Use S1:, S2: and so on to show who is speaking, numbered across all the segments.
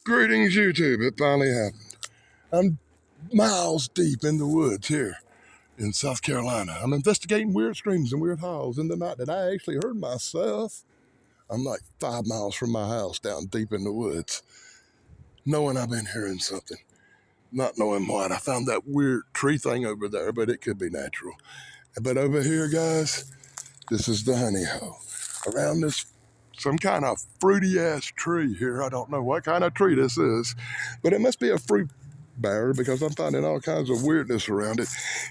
S1: Greetings, YouTube. It finally happened. I'm miles deep in the woods here in South Carolina. I'm investigating weird screams and weird howls in the night that I actually heard myself. I'm like 5 miles from my house down deep in the woods, knowing I've been hearing something, not knowing what. I found that weird tree thing over there, but it could be natural. But over here, guys, this is the honey hole. Around this some kind of fruity ass tree here. I don't know what kind of tree this is, but it must be a fruit bearer because I'm finding all kinds of weirdness around it,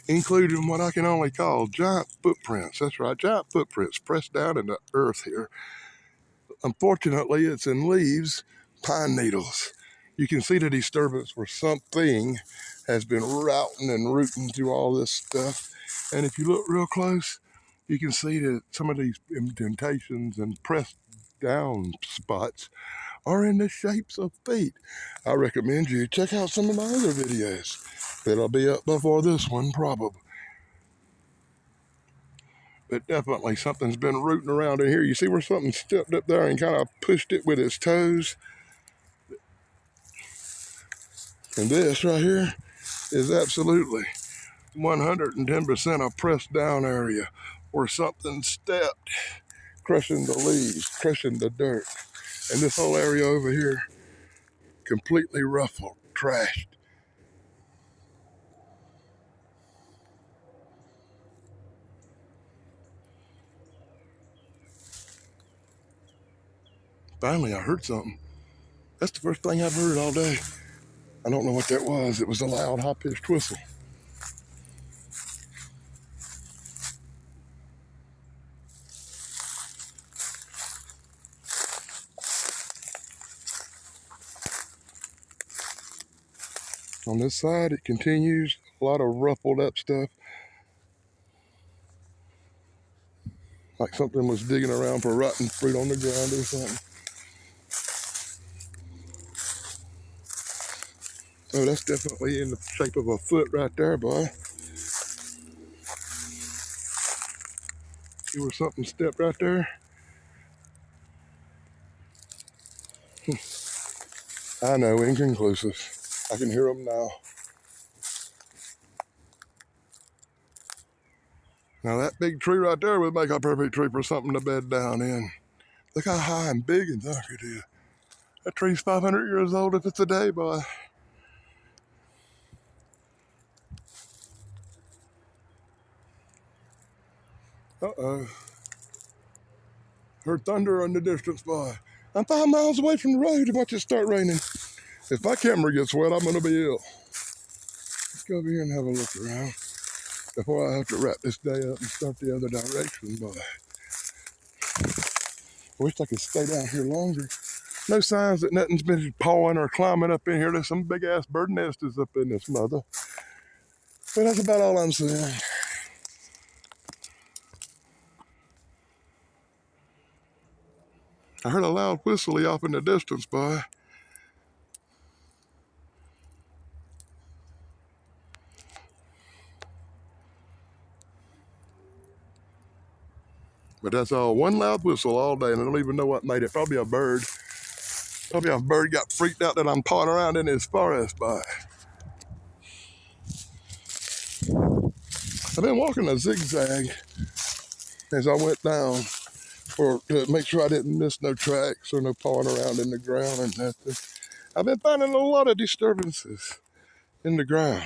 S1: including what I can only call giant footprints. That's right, giant footprints pressed down in the earth here. Unfortunately, it's in leaves, pine needles. You can see the disturbance where something has been routing and rooting through all this stuff. And if you look real close, you can see that some of these indentations and pressed down spots are in the shapes of feet. I recommend you check out some of my other videos. It'll be up before this one, probably. But definitely something's been rooting around in here. You see where something stepped up there and kind of pushed it with its toes? And this right here is absolutely 110% a pressed down area where something stepped, crushing the leaves, crushing the dirt. And this whole area over here, completely ruffled, trashed. Finally, I heard something. That's the first thing I've heard all day. I don't know what that was. It was a loud, high-pitched whistle. On this side, it continues. A lot of ruffled up stuff. Like something was digging around for rotten fruit on the ground or something. Oh, that's definitely in the shape of a foot right there, boy. See where something stepped right there? I know, inconclusive. I can hear them now. Now that big tree right there would make a perfect tree for something to bed down in. Look how high and big and dark it is. That tree's 500 years old if it's a day, boy. Uh-oh. Heard thunder in the distance, boy. I'm 5 miles away from the road and watch it start raining. If my camera gets wet, I'm gonna be ill. Let's go over here and have a look around before I have to wrap this day up and start the other direction, boy. I wish I could stay down here longer. No signs that nothing's been pawing or climbing up in here. There's some big ass bird nest is up in this mother. But that's about all I'm saying. I heard a loud whistle off in the distance, boy. But that's all. One loud whistle all day, and I don't even know what made it. Probably a bird. Probably a bird got freaked out that I'm pawing around in his forest, boy. I've been walking a zigzag as I went down to make sure I didn't miss no tracks or no pawing around in the ground or nothing. I've been finding a lot of disturbances in the ground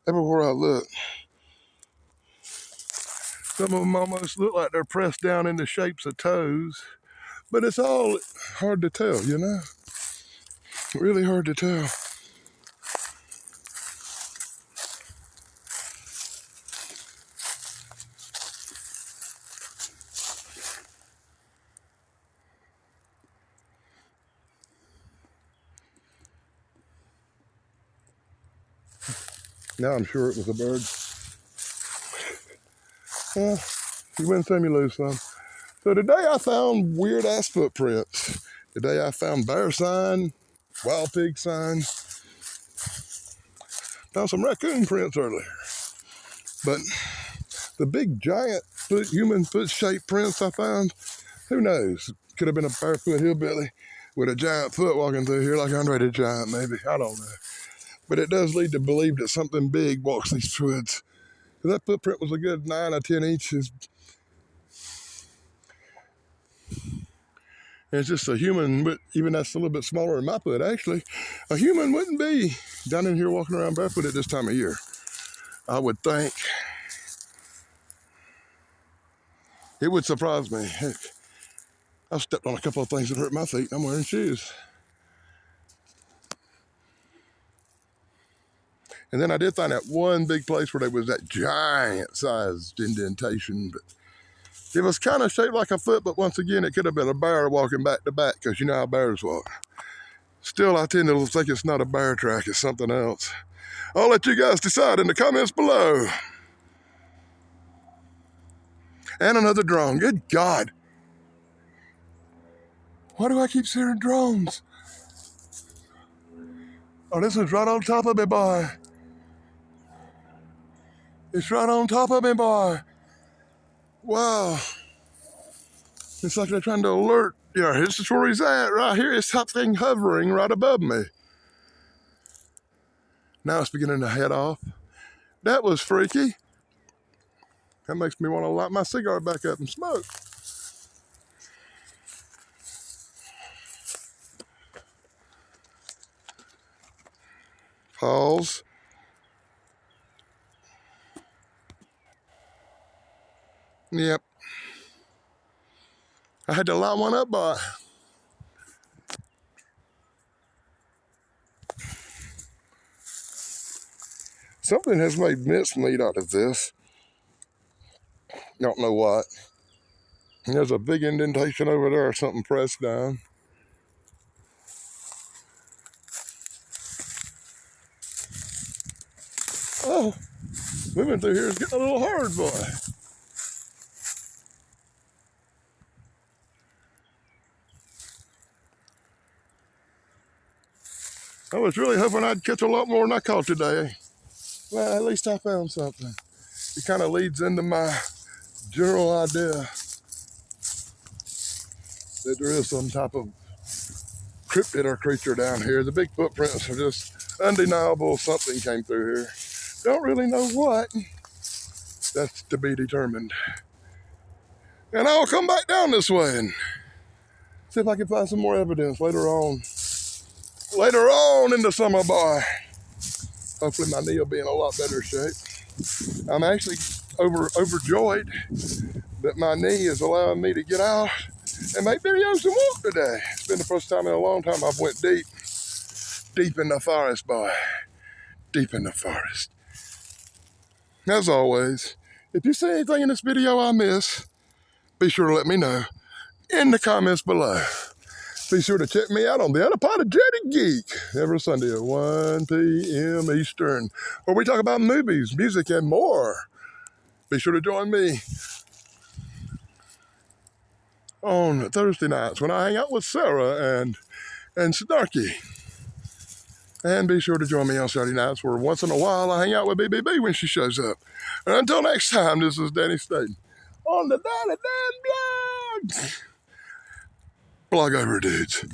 S1: everywhere I look. Some of them almost look like they're pressed down into shapes of toes, but it's all hard to tell, you know? Really hard to tell. Now I'm sure it was a bird. Well, you win some, you lose some. So today I found weird ass footprints. Today I found bear sign, wild pig sign. Found some raccoon prints earlier. But the big giant human foot shaped prints I found, who knows? Could have been a barefoot hillbilly. with a giant foot walking through here, like Andre the Giant, maybe. I don't know. But it does lead to believe that something big walks these woods. That footprint was a good 9 or 10 inches. And it's just a human, but even that's a little bit smaller than my foot, actually. A human wouldn't be down in here walking around barefoot at this time of year. I would think. It would surprise me. Heck, I've stepped on a couple of things that hurt my feet. I'm wearing shoes. And then I did find that one big place where there was that giant-sized indentation, but it was kind of shaped like a foot, but once again, it could have been a bear walking back to back, because you know how bears walk. Still, I tend to think it's not a bear track, it's something else. I'll let you guys decide in the comments below. And another drone. Good God. Why do I keep hearing drones? Oh, this is right on top of me, boy. It's right on top of me, boy. Wow. It's like they're trying to alert. Yeah, this is where he's at, right here. It's something hovering right above me. Now it's beginning to head off. That was freaky. That makes me want to light my cigar back up and smoke. Pause. Yep. I had to light one up, boy. Something has made mincemeat out of this. Don't know what. There's a big indentation over there, something pressed down. Oh, moving through here is getting a little hard, boy. I was really hoping I'd catch a lot more than I caught today. Well, at least I found something. It kind of leads into my general idea that there is some type of cryptid or creature down here. The big footprints are just undeniable. Something came through here. Don't really know what. That's to be determined. And I'll come back down this way and see if I can find some more evidence later on. Later on in the summer, boy. Hopefully my knee will be in a lot better shape. I'm actually overjoyed that my knee is allowing me to get out and make videos and walk today. It's been the first time in a long time I've went deep in the forest, boy. Deep in the forest. As always, if you see anything in this video I miss, be sure to let me know in the comments below. Be sure to check me out on The Unapologetic Geek every Sunday at 1 p.m. Eastern, where we talk about movies, music, and more. Be sure to join me on Thursday nights when I hang out with Sarah and Snarky. And be sure to join me on Saturday nights where once in a while I hang out with BBB when she shows up. And until next time, this is Danny Staten on the Danny Dan Blog. Blog over, dudes.